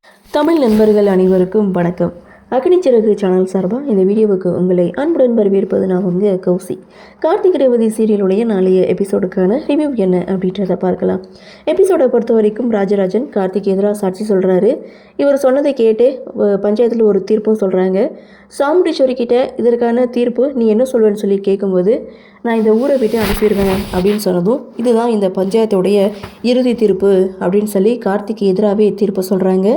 தமிழ் நண்பர்கள் அனைவருக்கும் வணக்கம். அக்னிச்சிறகு சேனல் சார்பாக இந்த வீடியோவுக்கு உங்களை அன்புடன் வரவேற்பது நான் கௌசி. கார்த்திக் ரேவதி சீரியலுடைய நாளைய எபிசோடுக்கான ரிவ்யூ என்ன அப்படின்றத பார்க்கலாம். எபிசோடை பொறுத்த வரைக்கும் ராஜராஜன் கார்த்திக் எதிராக சாட்சி சொல்கிறாரு. இவர் சொன்னதை கேட்டு பஞ்சாயத்தில் ஒரு தீர்ப்பும் சொல்கிறாங்க. சாமுண்டீஸ்வரி கிட்ட இதற்கான தீர்ப்பு நீ என்ன சொல்வேன்னு சொல்லி கேட்கும்போது, நான் இந்த ஊரை விட்டு அனுப்பிடுவேன் அப்படின்னு சொன்னதும், இதுதான் இந்த பஞ்சாயத்துடைய இறுதி தீர்ப்பு அப்படின்னு சொல்லி கார்த்திக் எதிராகவே தீர்ப்பு சொல்கிறாங்க.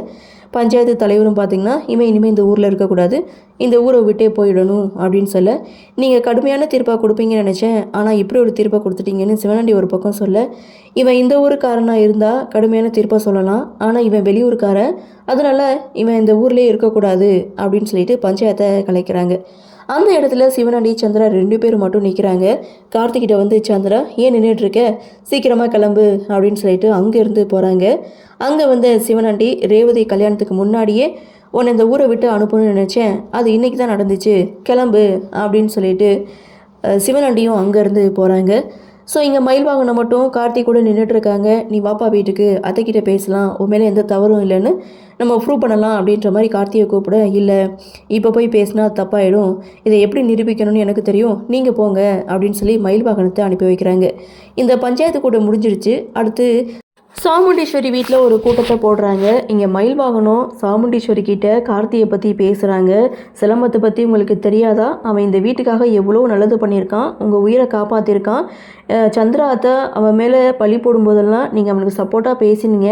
பஞ்சாயத்து தலைவரும் பார்த்திங்கன்னா, இனிமேல் இந்த ஊரில் இருக்கக்கூடாது, இந்த ஊரை விட்டே போயிடணும் அப்படின்னு சொல்ல, நீங்கள் கடுமையான தீர்ப்பாக கொடுப்பீங்கன்னு நினச்சேன், ஆனால் இப்படி ஒரு தீர்ப்பாக கொடுத்துட்டீங்கன்னு சிவனாண்டி ஒரு பக்கம் சொல்ல, இவன் இந்த ஊருக்காரனாக இருந்தால் கடுமையான தீர்ப்பாக சொல்லலாம், ஆனால் இவன் வெளியூருக்காரன், அதனால் இவன் இந்த ஊர்லேயே இருக்கக்கூடாது அப்படின்னு சொல்லிட்டு பஞ்சாயத்தை கலைக்கிறாங்க. அந்த இடத்துல சிவனாண்டி சந்திரா 2 பேரும் மட்டும் நிற்கிறாங்க. கார்த்திகிட்ட வந்து, சந்திரா ஏன் நின்றுட்டுருக்க, சீக்கிரமாக கிளம்பு அப்படின்னு சொல்லிட்டு அங்கேருந்து போகிறாங்க. அங்கே வந்து சிவனாண்டி, ரேவதி கல்யாணத்துக்கு முன்னாடியே உன்னை இந்த ஊரை விட்டு அனுப்பணும்னு நினச்சேன், அது இன்றைக்கி தான் நடந்துச்சு, கிளம்பு அப்படின்னு சொல்லிட்டு சிவனாண்டியும் அங்கேருந்து போகிறாங்க. ஸோ இங்கே மயில் வாகனம் மட்டும் கார்த்திக் கூட நின்றுட்டுருக்காங்க. நீ வாப்பா வீட்டுக்கு, அத்தைக்கிட்ட பேசலாம், உன் மேலே எந்த தவறும் இல்லைன்னு நம்ம ப்ரூவ் பண்ணலாம் அப்படின்ற மாதிரி கார்த்தியை கூப்பிட, இல்லை இப்போ போய் பேசினா தப்பாயிடும், இதை எப்படி நிரூபிக்கணும்னு எனக்கு தெரியும், நீங்கள் போங்க அப்படின்னு சொல்லி மயில் வாகனத்தை அனுப்பி வைக்கிறாங்க. இந்த பஞ்சாயத்து கூட்டம் முடிஞ்சிருச்சு. அடுத்து சாமுண்டீஸ்வரி வீட்டில் ஒரு கூட்டத்தை போடுறாங்க. இங்கே மயில் வாகனம் சாமுண்டீஸ்வரி கிட்ட கார்த்தியை பற்றி பேசுகிறாங்க. சிலம்பத்தை பற்றி உங்களுக்கு தெரியாதா, அவன் இந்த வீட்டுக்காக எவ்வளோ நல்லது பண்ணியிருக்கான், உங்கள் உயிரை காப்பாற்றிருக்கான், சந்திராத்தை அவன் மேலே பழி போடும்போதெல்லாம் நீங்கள் அவனுக்கு சப்போர்ட்டாக பேசினீங்க,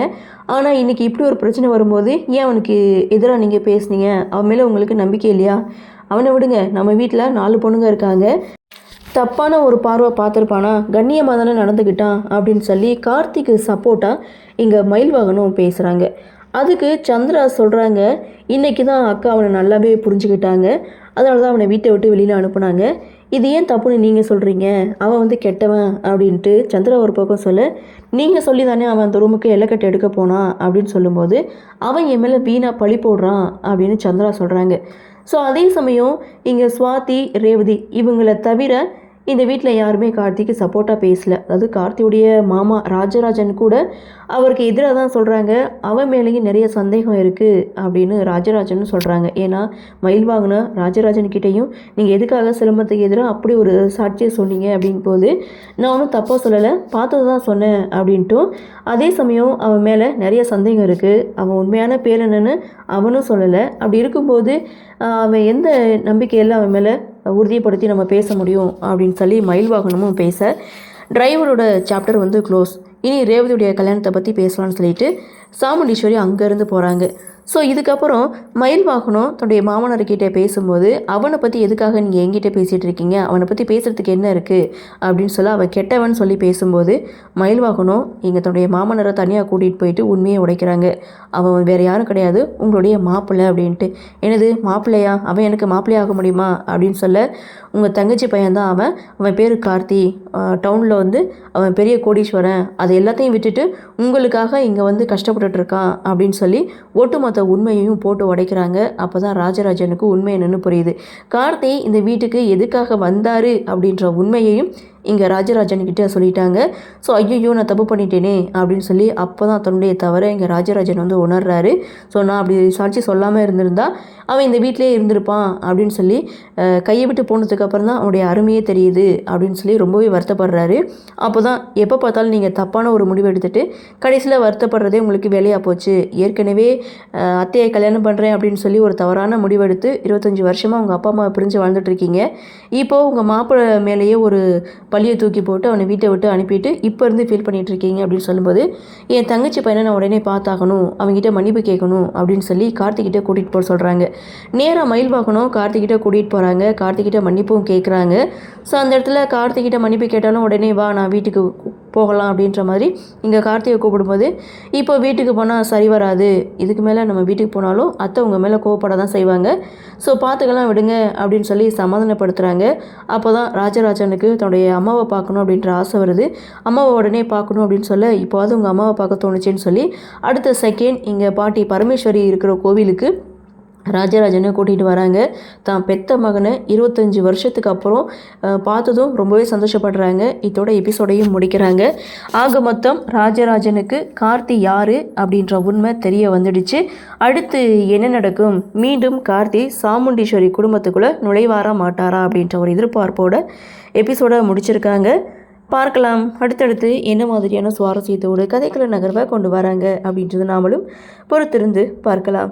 ஆனால் இன்றைக்கி இப்படி ஒரு பிரச்சனை வரும்போது ஏன் அவனுக்கு எதிராக நீங்கள் பேசுனீங்க, அவன் மேலே உங்களுக்கு நம்பிக்கை இல்லையா, அவனை விடுங்க, நம்ம வீட்டில் 4 பொண்ணுங்க இருக்காங்க, தப்பான ஒரு பார்வை பார்த்துருப்பானா, கண்ணியமாக தானே நடந்துக்கிட்டான் அப்படின்னு சொல்லி கார்த்திக்கு சப்போர்ட்டாக இங்கே மயில் வாகனம் பேசுகிறாங்க. அதுக்கு சந்திரா சொல்கிறாங்க, இன்றைக்கி தான் அக்கா அவனை நல்லாவே புரிஞ்சுக்கிட்டாங்க, அதனால தான் அவனை வீட்டை விட்டு வெளியில் அனுப்புனாங்க, இது ஏன் தப்புன்னு நீங்கள் சொல்கிறீங்க, அவன் வந்து கெட்டவன் அப்படின்ட்டு சந்திரா ஒரு பக்கம் சொல்ல, நீங்கள் சொல்லி தானே அவன் அந்த ரூமுக்கு எல்லைக்கட்டை எடுக்க போனான் அப்படின்னு சொல்லும்போது, அவன் என் மேலே வீணாக பழி போடுறான் அப்படின்னு சந்திரா சொல்கிறாங்க. ஸோ அதே சமயம் இங்கே சுவாதி, ரேவதி இவங்களை தவிர இந்த வீட்டில் யாருமே கார்த்திக்கு சப்போர்ட்டாக பேசலை. அதாவது கார்த்தியுடைய மாமா ராஜராஜன் கூட அவருக்கு எதிராக தான் சொல்கிறாங்க, அவன் மேலேயும் நிறைய சந்தேகம் இருக்குது அப்படின்னு ராஜராஜன் சொல்கிறாங்க. ஏன்னா மயில் வாங்கின ராஜராஜன்கிட்டையும் நீங்கள் எதுக்காக சிலம்பத்துக்கு எதிராக அப்படி ஒரு சாட்சியை சொன்னீங்க அப்படின் போது, நான் ஒன்றும் தப்பாக சொல்லலை, பார்த்தது தான் சொன்னேன் அப்படின்ட்டும், அதே சமயம் அவன் மேலே நிறைய சந்தேகம் இருக்குது, அவன் உண்மையான பேர் என்னன்னு அவனும் சொல்லலை. அப்படி இருக்கும்போது அவன் எந்த நம்பிக்கையெல்லாம் அவன் மேலே உறுதிப்படுத்தி நம்ம பேச முடியும் அப்படின்னு சொல்லி மயில் வாகனமும் பேச, டிரைவரோட சாப்டர் வந்து க்ளோஸ். இனி ரேவதியுடைய கல்யாணத்தை பற்றி பேசலான்னு சொல்லிட்டு சாமுண்டீஸ்வரி அங்கேருந்து போகிறாங்க. ஸோ இதுக்கப்புறம் மயில் வாகனம் தன்னுடைய மாமனார்கிட்ட பேசும்போது, அவனை பற்றி எதுக்காக நீங்கள் எங்கிட்ட பேசிகிட்டு இருக்கீங்க, அவனை பற்றி பேசுகிறதுக்கு என்ன இருக்குது அப்படின்னு சொல்லி அவன் கெட்டவன் சொல்லி பேசும்போது, மயில் வாகனம் இங்கே தன்னுடைய மாமனாரை தனியாக கூட்டிகிட்டு போயிட்டு உண்மையை உடைக்கிறாங்க. அவன் வேறு யாரும் கிடையாது, உங்களுடைய மாப்பிள்ளை அப்படின்ட்டு. எனது மாப்பிள்ளையா, அவன் எனக்கு மாப்பிள்ளையாக முடியுமா அப்படின்னு சொல்ல, உங்கள் தங்கச்சி பையன்தான் அவன், அவன் பேர் கார்த்தி, டவுனில் வந்து அவன் பெரிய கோடீஸ்வரன், அதை எல்லாத்தையும் விட்டுட்டு உங்களுக்காக இங்கே வந்து கஷ்டப்பட்டுருக்கான் அப்படின்னு சொல்லி ஒட்டுமொத்த உண்மையையும் போட்டு உடைக்கிறாங்க. அப்போ தான் ராஜராஜனுக்கு உண்மை என்னன்னு புரியுது. கார்த்தி இந்த வீட்டுக்கு எதுக்காக வந்தார் அப்படின்ற உண்மையையும் இங்கே ராஜராஜன்கிட்ட சொல்லிட்டாங்க. ஸோ ஐயோ நான் தப்பு பண்ணிட்டேனே அப்படின்னு சொல்லி அப்போ தான் தன்னுடைய தவிர இங்கே ராஜராஜன் வந்து உணர்றாரு. ஸோ நான் அப்படி சாட்சி சொல்லாமல் இருந்திருந்தா அவன் இந்த வீட்டிலே இருந்திருப்பான் அப்படின்னு சொல்லி கையை விட்டு போனதுக்கப்புறம் தான் அவனுடைய அருமையே தெரியுது அப்படின்னு சொல்லி ரொம்பவே வருத்தப்படுறாரு. அப்போ தான் எப்போ பார்த்தாலும் நீங்கள் தப்பான ஒரு முடிவு எடுத்துகிட்டு கடைசியில் வருத்தப்படுறதே உங்களுக்கு வேலையாக போச்சு, ஏற்கனவே அத்தையை கல்யாணம் பண்ணுறேன் அப்படின்னு சொல்லி ஒரு தவறான முடிவெடுத்து 25 வருஷமாக உங்கள் அப்பா அம்மா பிரிஞ்சு வாழ்ந்துட்டுருக்கீங்க, இப்போது உங்கள் மாப்பிள்ளை மேலேயே ஒரு பழியை தூக்கி போட்டு அவனை வீட்டை விட்டு அனுப்பிட்டு இப்போ இருந்து ஃபீல் பண்ணிகிட்ருக்கீங்க அப்படின்னு சொல்லும்போது, என் தங்கச்சி பையனை நான் உடனே பார்த்தாகணும், அவங்ககிட்ட மன்னிப்பு கேட்கணும் அப்படின்னு சொல்லி கார்த்திகிட்ட கூட்டிகிட்டு போக சொல்கிறாங்க. நேராக மயில் வாகனம் கார்த்திகிட்ட கூட்டிகிட்டு போகிறாங்க. கார்த்திகிட்ட மன்னிப்பும் கேட்குறாங்க. ஸோ அந்த இடத்துல கார்த்திகிட்ட மன்னிப்பு கேட்டாலும் உடனே வா நான் வீட்டுக்கு போகலாம் அப்படின்ற மாதிரி இங்கே கார்த்திகை கூப்பிடும்போது, இப்போ வீட்டுக்கு போனால் சரி வராது, இதுக்கு மேலே நம்ம வீட்டுக்கு போனாலும் அத்தை உங்கள் மேலே கோவப்பட தான் செய்வாங்க, ஸோ பார்த்துக்கலாம் விடுங்க அப்படின்னு சொல்லி சமாதானப்படுத்துகிறாங்க. அப்போ தான் ராஜராஜனுக்கு தன்னுடைய அம்மாவை பார்க்கணும் அப்படின்ற ஆசை வருது. அம்மாவை உடனே பார்க்கணும் அப்படின்னு சொல்ல, இப்போது உங்கள் அம்மாவை பார்க்க தோணுச்சுன்னு சொல்லி அடுத்த செகண்ட் இங்கே பாட்டி பரமேஸ்வரி இருக்கிற கோவிலுக்கு ராஜராஜனை கூட்டிகிட்டு வராங்க. தான் பெத்த மகனை 25 வருஷத்துக்கு அப்புறம் பார்த்ததும் ரொம்பவே சந்தோஷப்படுறாங்க. இதோட எபிசோடையும் முடிக்கிறாங்க. ஆக மொத்தம் ராஜராஜனுக்கு கார்த்தி யார் அப்படின்ற உண்மை தெரிய வந்துடுச்சு. அடுத்து என்ன நடக்கும்? மீண்டும் கார்த்தி சாமுண்டீஸ்வரி குடும்பத்துக்குள்ளே நுழைவாரா மாட்டாரா அப்படின்ற ஒரு எதிர்பார்ப்போட எபிசோடை முடிச்சிருக்காங்க. பார்க்கலாம் அடுத்தடுத்து என்ன மாதிரியான சுவாரஸ்யத்தோடு கதைக்குள்ள நகர்வை கொண்டு வராங்க அப்படின்றது நாமளும் பொறுத்திருந்து பார்க்கலாம்.